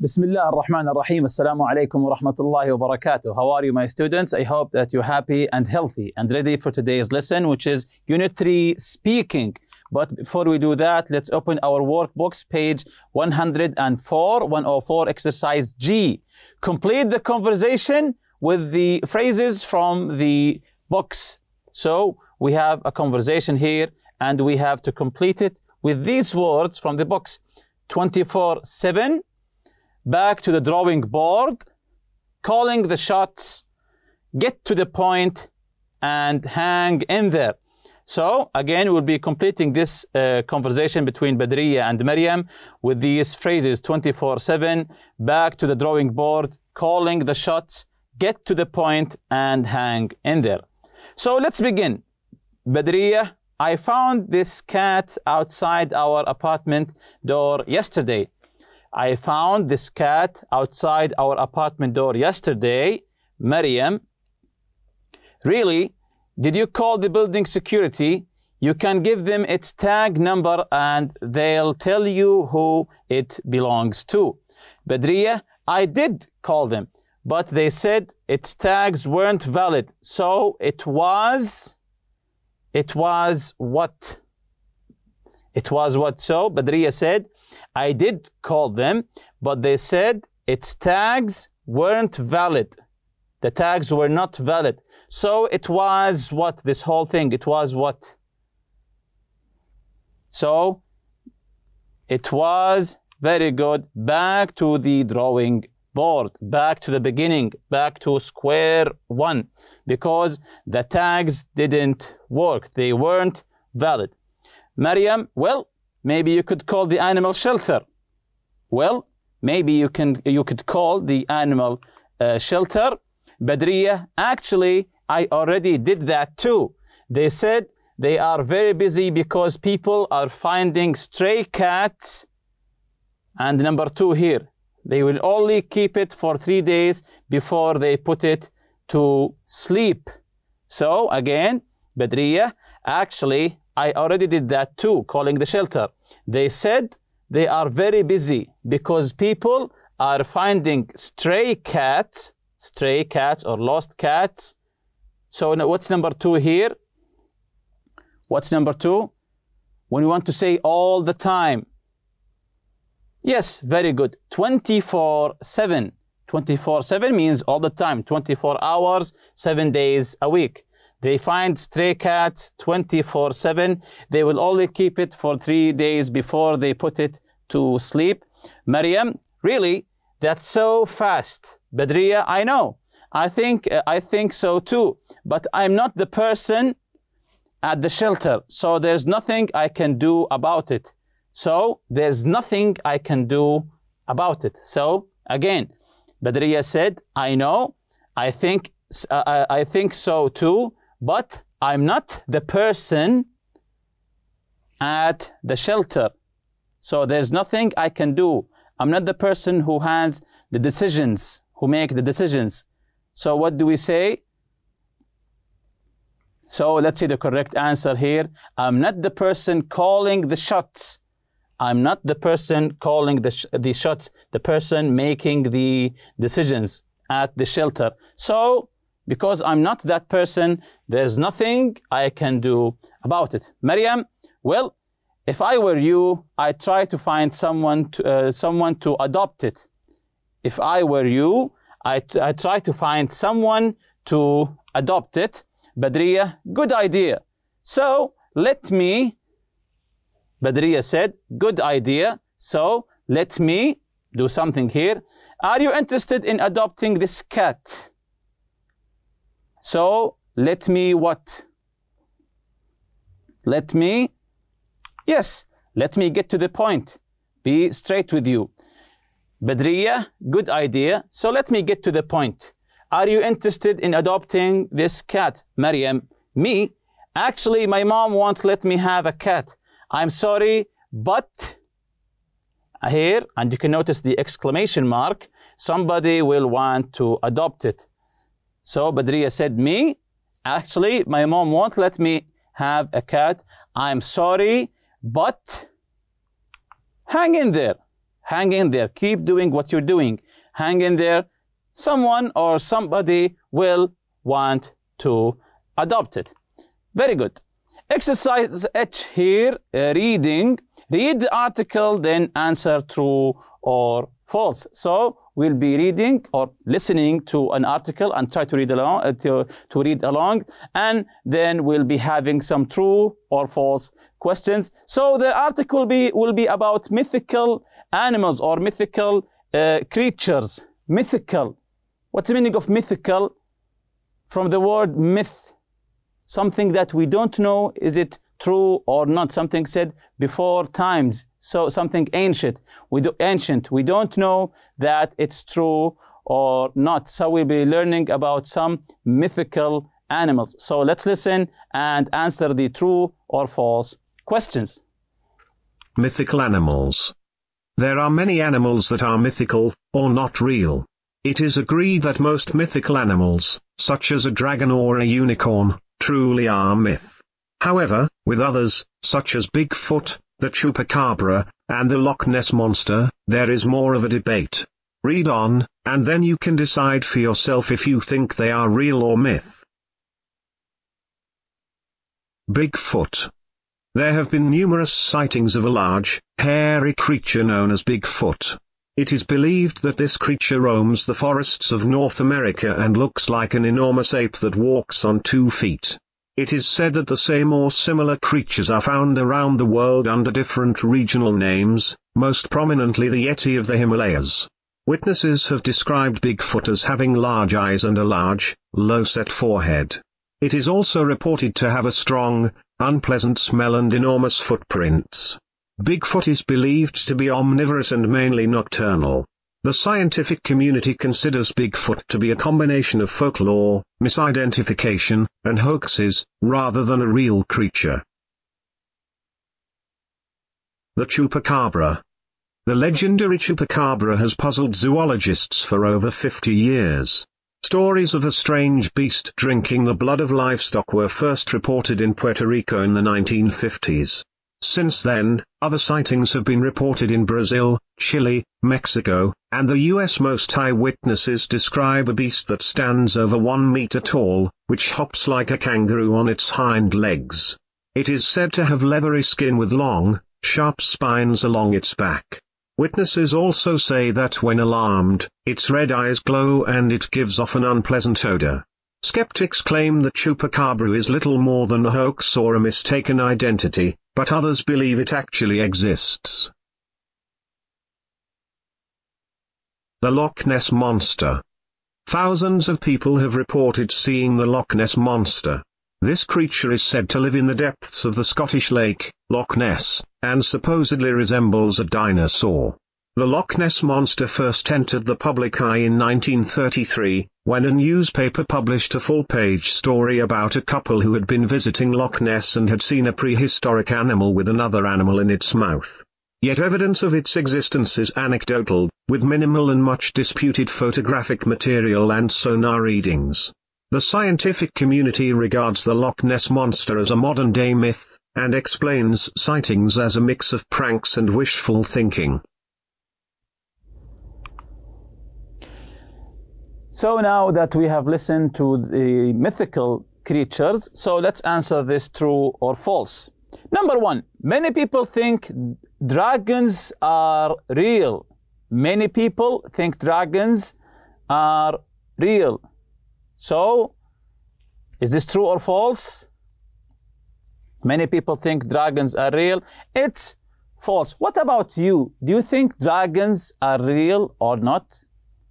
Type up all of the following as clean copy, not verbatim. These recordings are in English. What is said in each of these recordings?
Bismillah ar-Rahman ar-Rahim. Assalamu alaikum wa rahmatullahi wa barakatuh. How are you, my students? I hope that you're happy and healthy and ready for today's lesson, which is Unit 3, Speaking. But before we do that, let's open our workbooks, page 104, exercise G. Complete the conversation with the phrases from the books. So we have a conversation here, and we have to complete it with these words from the books. 24/7. Back to the drawing board, calling the shots, get to the point, and hang in there. So again, we'll be completing this conversation between Badriya and Maryam with these phrases: 24/7, back to the drawing board, calling the shots, get to the point, and hang in there. So let's begin. Badriya, I found this cat outside our apartment door yesterday. I found this cat outside our apartment door yesterday. Maryam, really? Did you call the building security? You can give them its tag number and they'll tell you who it belongs to. Badriya, I did call them, but they said its tags weren't valid. So it was what? It was what? So Badriya said, I did call them, but they said its tags weren't valid. The tags were not valid. So it was what? This whole thing, it was what? So it was, very good, back to the drawing board, back to the beginning, back to square one, because the tags didn't work. They weren't valid. Maryam, well, maybe you could call the animal shelter. Well, maybe you could call the animal shelter. Badriya, actually, I already did that too. They said they are very busy because people are finding stray cats. And number 2 here, they will only keep it for 3 days before they put it to sleep. So again, Badriya, actually, I already did that too, calling the shelter. They said they are very busy because people are finding stray cats or lost cats. So what's number 2 here? What's number 2? When you want to say all the time. Yes, very good. 24/7. 24/7 means all the time, 24 hours, 7 days a week. They find stray cats 24/7. They will only keep it for 3 days before they put it to sleep. Maryam, really? That's so fast. Badriya, I know. I think so too. But I'm not the person at the shelter, so there's nothing I can do about it. So there's nothing I can do about it. So again, Badriya said, I know. I think so too. But I'm not the person at the shelter. So there's nothing I can do. I'm not the person who has the decisions, who make the decisions. So what do we say? So let's see the correct answer here. I'm not the person calling the shots. I'm not the person calling the shots, the person making the decisions at the shelter. So because I'm not that person, there's nothing I can do about it. Maryam, well, if I were you, I'd try to find someone to adopt it. If I were you, I'd try to find someone to adopt it. Badriya, good idea. So let me, Badriya said, good idea. So let me do something here. Are you interested in adopting this cat? So let me what? Let me, yes, let me get to the point. Be straight with you. Badriya, good idea. So let me get to the point. Are you interested in adopting this cat? Maryam, me? Actually, my mom won't let me have a cat. I'm sorry, but here, and you can notice the exclamation mark, somebody will want to adopt it. So Badriya said, me? Actually, my mom won't let me have a cat. I'm sorry, but hang in there. Hang in there. Keep doing what you're doing. Hang in there. Someone or somebody will want to adopt it. Very good. Exercise H here, reading. Read the article, then answer true or false. So we'll be reading or listening to an article and try to read along, to read along, and then we'll be having some true or false questions. So the article will be about mythical animals or mythical creatures. Mythical. What's the meaning of mythical? From the word myth. Something that we don't know, is it true or not? Something said before times. So something ancient. We don't know that it's true or not. So we'll be learning about some mythical animals. So let's listen and answer the true or false questions. Mythical animals. There are many animals that are mythical, or not real. It is agreed that most mythical animals, such as a dragon or a unicorn, truly are myth. However, with others, such as Bigfoot, the Chupacabra, and the Loch Ness Monster, there is more of a debate. Read on, and then you can decide for yourself if you think they are real or myth. Bigfoot. There have been numerous sightings of a large, hairy creature known as Bigfoot. It is believed that this creature roams the forests of North America and looks like an enormous ape that walks on 2 feet. It is said that the same or similar creatures are found around the world under different regional names, most prominently the Yeti of the Himalayas. Witnesses have described Bigfoot as having large eyes and a large, low-set forehead. It is also reported to have a strong, unpleasant smell and enormous footprints. Bigfoot is believed to be omnivorous and mainly nocturnal. The scientific community considers Bigfoot to be a combination of folklore, misidentification, and hoaxes, rather than a real creature. The Chupacabra. The legendary Chupacabra has puzzled zoologists for over 50 years. Stories of a strange beast drinking the blood of livestock were first reported in Puerto Rico in the 1950s. Since then, other sightings have been reported in Brazil, Chile, Mexico, and the US. Most eyewitnesses describe a beast that stands over 1 meter tall, which hops like a kangaroo on its hind legs. It is said to have leathery skin with long, sharp spines along its back. Witnesses also say that when alarmed, its red eyes glow and it gives off an unpleasant odor. Skeptics claim that Chupacabra is little more than a hoax or a mistaken identity, but others believe it actually exists. The Loch Ness Monster. Thousands of people have reported seeing the Loch Ness Monster. This creature is said to live in the depths of the Scottish lake, Loch Ness, and supposedly resembles a dinosaur. The Loch Ness Monster first entered the public eye in 1933, when a newspaper published a full-page story about a couple who had been visiting Loch Ness and had seen a prehistoric animal with another animal in its mouth. Yet evidence of its existence is anecdotal, with minimal and much disputed photographic material and sonar readings. The scientific community regards the Loch Ness Monster as a modern-day myth, and explains sightings as a mix of pranks and wishful thinking. So now that we have listened to the mythical creatures, so let's answer this true or false. Number 1, many people think dragons are real. Many people think dragons are real. So, is this true or false? Many people think dragons are real. It's false. What about you? Do you think dragons are real or not?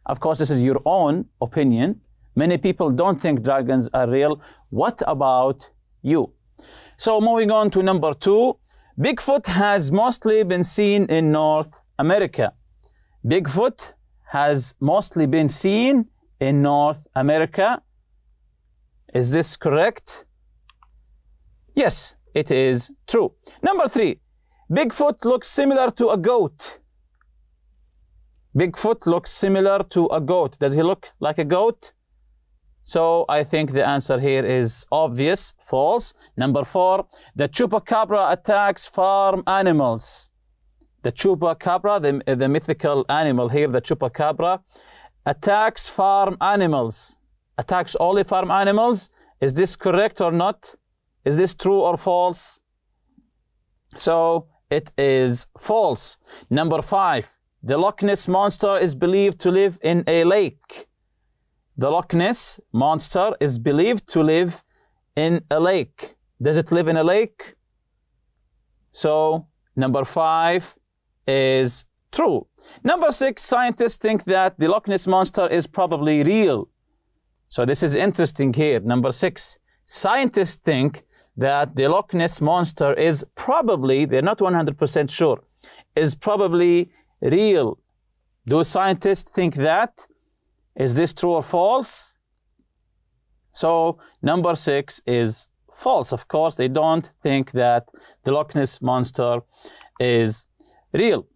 Of course, this is your own opinion. Many people don't think dragons are real. What about you? So moving on to number 2, Bigfoot has mostly been seen in North America. Bigfoot has mostly been seen in North America. Is this correct? Yes, it is true. Number 3, Bigfoot looks similar to a goat. Bigfoot looks similar to a goat. Does he look like a goat? So I think the answer here is obvious, false. Number 4, the Chupacabra attacks farm animals. The chupacabra, the mythical animal here, the chupacabra, attacks farm animals. Attacks only farm animals. Is this correct or not? Is this true or false? So it is false. Number 5. The Loch Ness Monster is believed to live in a lake. The Loch Ness Monster is believed to live in a lake. Does it live in a lake? So number 5 is true. Number 6, scientists think that the Loch Ness Monster is probably real. So this is interesting here. Number 6, scientists think that the Loch Ness Monster is probably, they're not 100% sure, is probably real. Do scientists think that? Is this true or false? So number 6 is false. Of course, they don't think that the Loch Ness Monster is real.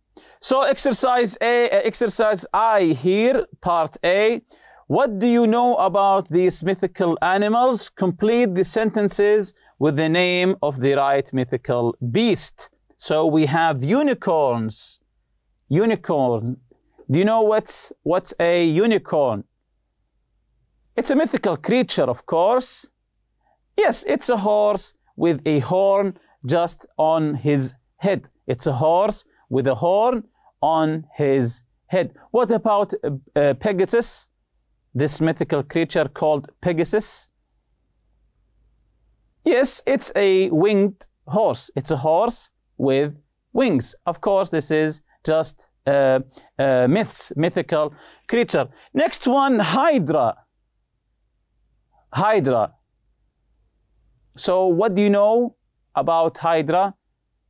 So exercise I here, part A. What do you know about these mythical animals? Complete the sentences with the name of the right mythical beast. So we have unicorns. Unicorn. Do you know what's a unicorn? It's a mythical creature, of course. Yes, it's a horse with a horn just on his head. It's a horse with a horn on his head. What about Pegasus? This mythical creature called Pegasus? Yes, it's a winged horse. It's a horse with wings. Of course, this is just mythical creature. Next one, Hydra. Hydra. So what do you know about Hydra?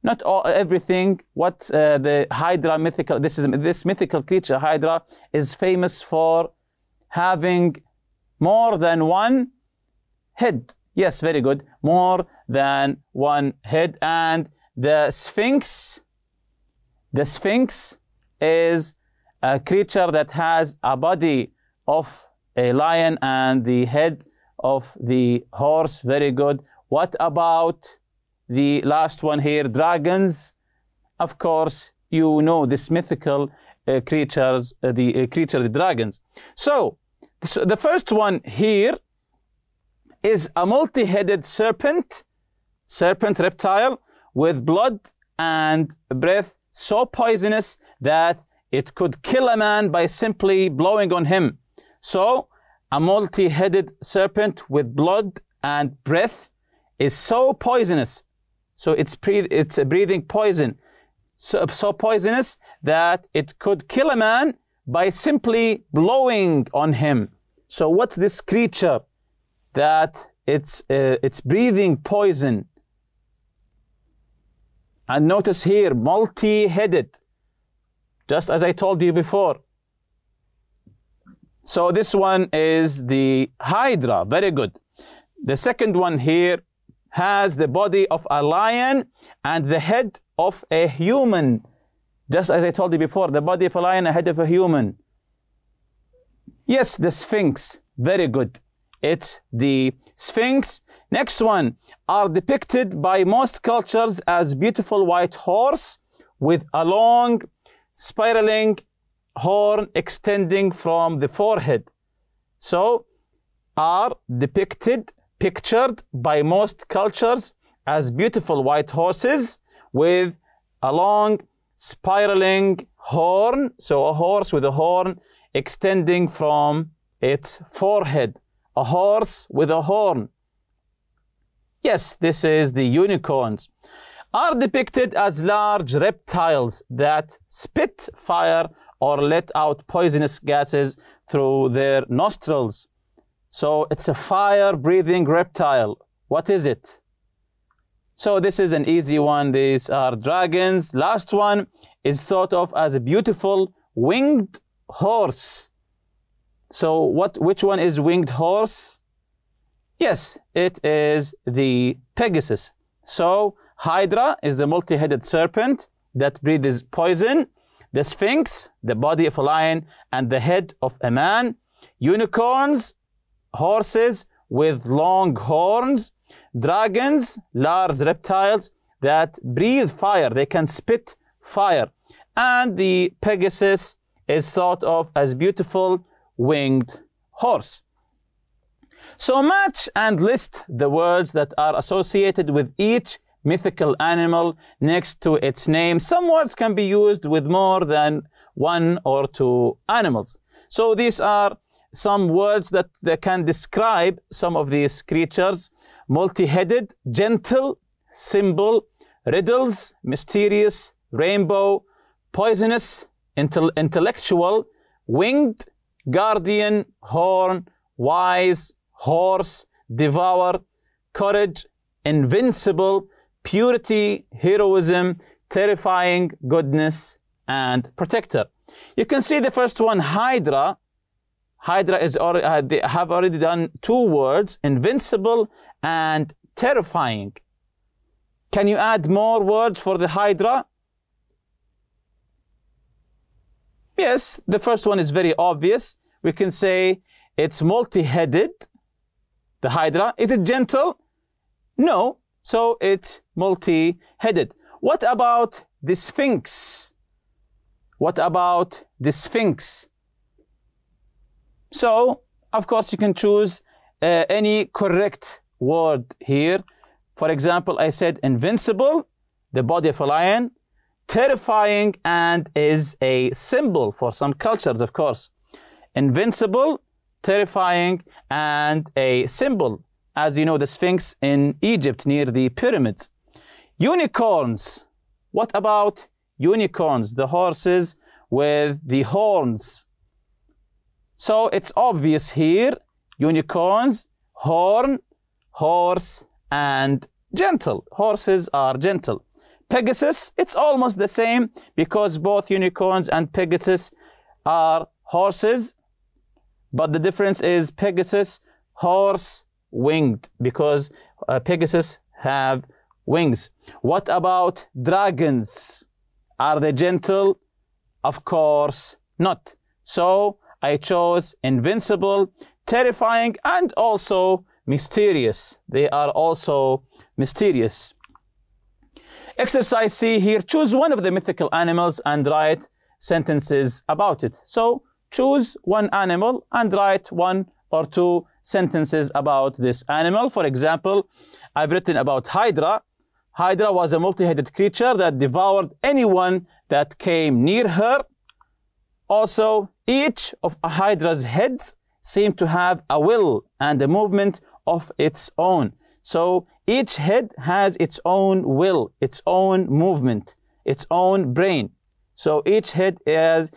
Not everything. What the Hydra mythical, this mythical creature, Hydra, is famous for having more than one head. Yes, very good. More than one head. And the Sphinx is a creature that has a body of a lion and the head of the horse. Very good. What about the last one here, dragons? Of course, you know this mythical creatures, the dragons. So the first one here is a multi-headed serpent reptile with blood and breath so poisonous that it could kill a man by simply blowing on him. So a multi-headed serpent with blood and breath is so poisonous. So it's breathing poison. So poisonous that it could kill a man by simply blowing on him. So what's this creature that it's breathing poison? And notice here, multi-headed, just as I told you before. So this one is the Hydra. Very good. The second one here has the body of a lion and the head of a human. Just as I told you before, the body of a lion, the head of a human. Yes, the Sphinx. Very good. It's the Sphinx. Next one, are depicted by most cultures as beautiful white horse with a long spiraling horn extending from the forehead. So, are pictured by most cultures as beautiful white horses with a long spiraling horn. So, a horse with a horn extending from its forehead. A horse with a horn. Yes, this is the unicorns. Are depicted as large reptiles that spit fire or let out poisonous gases through their nostrils. So it's a fire-breathing reptile. What is it? So this is an easy one. These are dragons. Last one is thought of as a beautiful winged horse. So which one is winged horse? Yes, it is the Pegasus. So Hydra is the multi-headed serpent that breathes poison. The Sphinx, the body of a lion and the head of a man. Unicorns, horses with long horns. Dragons, large reptiles that breathe fire. They can spit fire. and the Pegasus is thought of as beautiful winged horse. So match and list the words that are associated with each mythical animal next to its name. Some words can be used with more than one or two animals. So these are some words that can describe some of these creatures: multi-headed, gentle, symbol, riddles, mysterious, rainbow, poisonous, intellectual, winged, guardian, horn, wise, horse, devour, courage, invincible, purity, heroism, terrifying, goodness, and protector. You can see the first one, Hydra. Hydra is they have already done two words, invincible and terrifying. Can you add more words for the Hydra? Yes, the first one is very obvious. We can say it's multi-headed, the Hydra. Is it gentle? No, so it's multi-headed. What about the Sphinx? What about the Sphinx? So, of course, you can choose any correct word here. For example, I said invincible, the body of a lion, terrifying, and is a symbol for some cultures, of course. Invincible, terrifying, and a symbol. As you know, the Sphinx in Egypt near the pyramids. Unicorns. What about unicorns? The horses with the horns. So it's obvious here. Unicorns, horn, horse, and gentle. Horses are gentle. Pegasus, it's almost the same because both unicorns and Pegasus are horses. But the difference is Pegasus, horse, winged, because Pegasus have wings. What about dragons? Are they gentle? Of course not. So I chose invincible, terrifying, and also mysterious. They are also mysterious. Exercise C here. Choose one of the mythical animals and write sentences about it. So choose one animal and write one or two sentences about this animal. For example, I've written about Hydra. Hydra was a multi-headed creature that devoured anyone that came near her. Also, each of a Hydra's heads seemed to have a will and a movement of its own. So each head has its own will, its own movement, its own brain. So each head is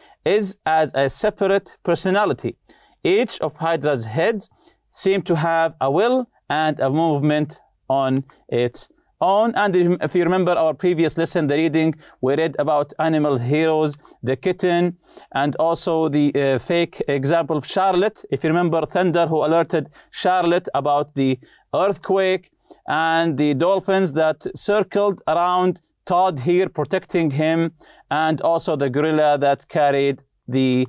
as a separate personality. Each of Hydra's heads seemed to have a will and a movement on its own. And if you remember our previous lesson, the reading, we read about animal heroes, the kitten, and also the fake example of Charlotte. If you remember, Thunder, who alerted Charlotte about the earthquake, and the dolphins that circled around Todd here, protecting him, and also the gorilla that carried the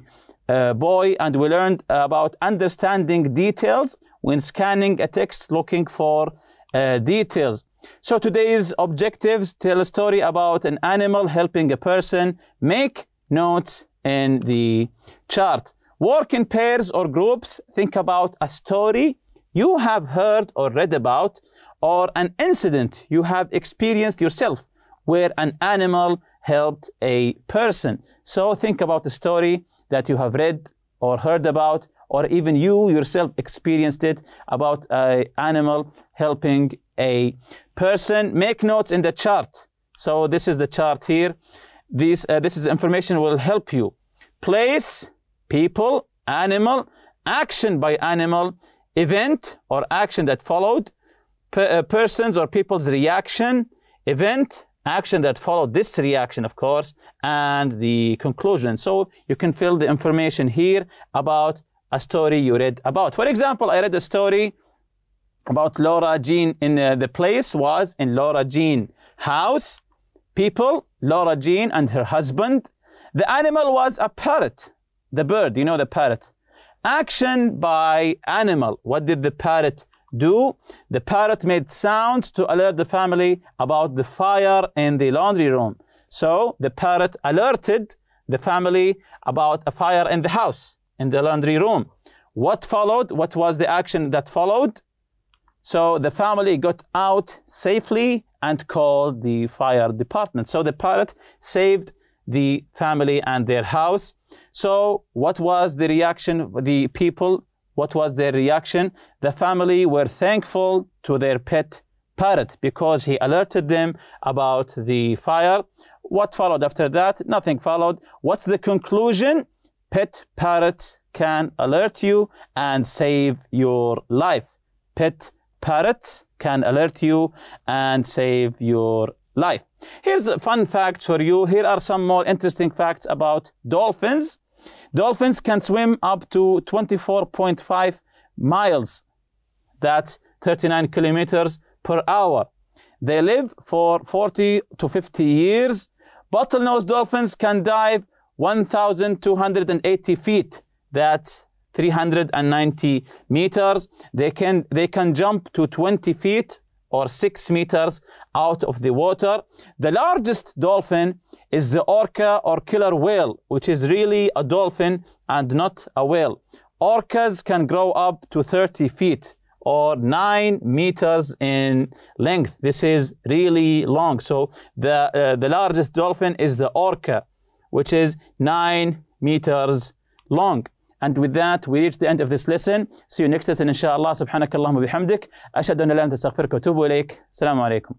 boy. And we learned about understanding details when scanning a text, looking for details. So today's objectives: tell a story about an animal helping a person, make notes in the chart, work in pairs or groups, think about a story you have heard or read about, or an incident you have experienced yourself where an animal helped a person. So think about a story that you have read or heard about, or even you yourself experienced it, about an animal helping a person. Make notes in the chart. So this is the chart here. This is information will help you. Place, people, animal, action by animal, event or action that followed, persons or people's reaction, event, action that followed this reaction, of course, and the conclusion. So you can fill the information here about a story you read about. For example, I read a story about Laura Jean. In the place was in Laura Jean house. People, Laura Jean and her husband. The animal was a parrot, the bird, you know, the parrot. Action by animal. What did the parrot do? The parrot made sounds to alert the family about the fire in the laundry room. So the parrot alerted the family about a fire in the house, in the laundry room. What followed? What was the action that followed? So the family got out safely and called the fire department. So the parrot saved the family and their house. So what was the reaction of the people? What was their reaction? The family were thankful to their pet parrot because he alerted them about the fire. What followed after that? Nothing followed. What's the conclusion? Pet parrots can alert you and save your life. Pet parrots can alert you and save your life. Here's a fun fact for you. Here are some more interesting facts about dolphins. Dolphins can swim up to 24.5 miles. That's 39 kilometers per hour. They live for 40 to 50 years. Bottlenose dolphins can dive 1,280 feet. That's 390 meters. They can jump to 20 feet or 6 meters out of the water. The largest dolphin is the orca or killer whale, which is really a dolphin and not a whale. Orcas can grow up to 30 feet or 9 meters in length. This is really long. So the largest dolphin is the orca, which is 9 meters long. And with that, we reach the end of this lesson. See you next lesson, inshallah. Subhanakallahumma bihamdik. Ashhadu an la ilaha illa anta astaghfiruka wa atubu ilayk. Assalamu alaikum.